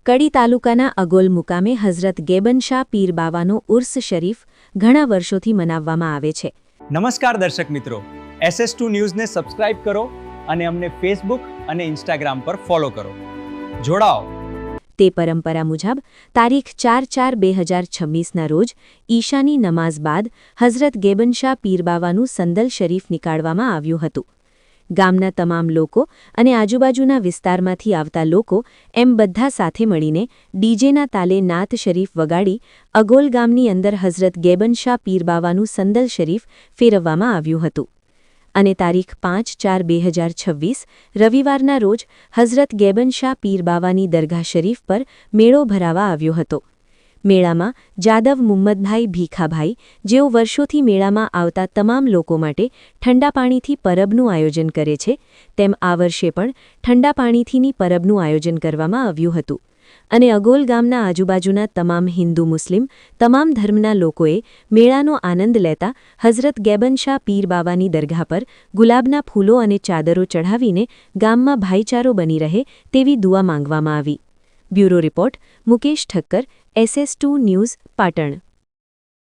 કડી તાલુકાના અગોલ મુકામે હઝરત ગેબન શાહ પીર બાવાનો ઉર્સ શરીફ ઘણા વર્ષોથી મનાવવામાં આવે છે. નમસ્કાર દર્શક મિત્રો, SS2 ન્યૂઝને સબસ્ક્રાઇબ કરો અને અમને ફેસબુક અને ઇન્સ્ટાગ્રામ પર ફોલો કરો. જોડાઓ. તે પરંપરા મુજબ તારીખ 4/4/2026ના રોજ ઈશાની નમાઝ બાદ હઝરત ગેબન શાહ પીર બાવાનું સંદલ શરીફ નીકાળવામાં આવ્યું હતું. ગામના તમામ લોકો અને આજુબાજુના વિસ્તારમાંથી આવતા લોકો એમ બધા સાથે મળીને ડીજેના તાલે નાત શરીફ વગાડી અગોલ ગામની અંદર હઝરત ગેબન શાહ પીર બાવાનું સંદલ શરીફ ફેરવવામાં આવ્યું હતું. અને તારીખ 5/4/2026 રવિવારના રોજ હઝરત ગેબન શાહ પીર બાવાની દરગાહ શરીફ પર મેળો ભરાવા આવ્યો હતો. મેળામાં જાદવ મુહમ્મદભાઈ ભીખાભાઈ, જેઓ વર્ષોથી મેળામાં આવતા તમામ લોકો માટે ઠંડા પાણીથી પરબનું આયોજન કરે છે, તેમ આ વર્ષે પણ ઠંડા પાણીથીની પરબનું આયોજન કરવામાં આવ્યું હતું. અને અગોલ ગામના આજુબાજુના તમામ હિન્દુ મુસ્લિમ તમામ ધર્મના લોકોએ મેળાનો આનંદ લેતા હઝરત ગેબન શાહ પીર બાવાની દરગાહ પર ગુલાબના ફૂલો અને ચાદરો ચઢાવીને ગામમાં ભાઈચારો બની રહે તેવી દુઆ માંગવામાં આવી. Bureau report Mukesh Thakkar, SS2 news, Patan.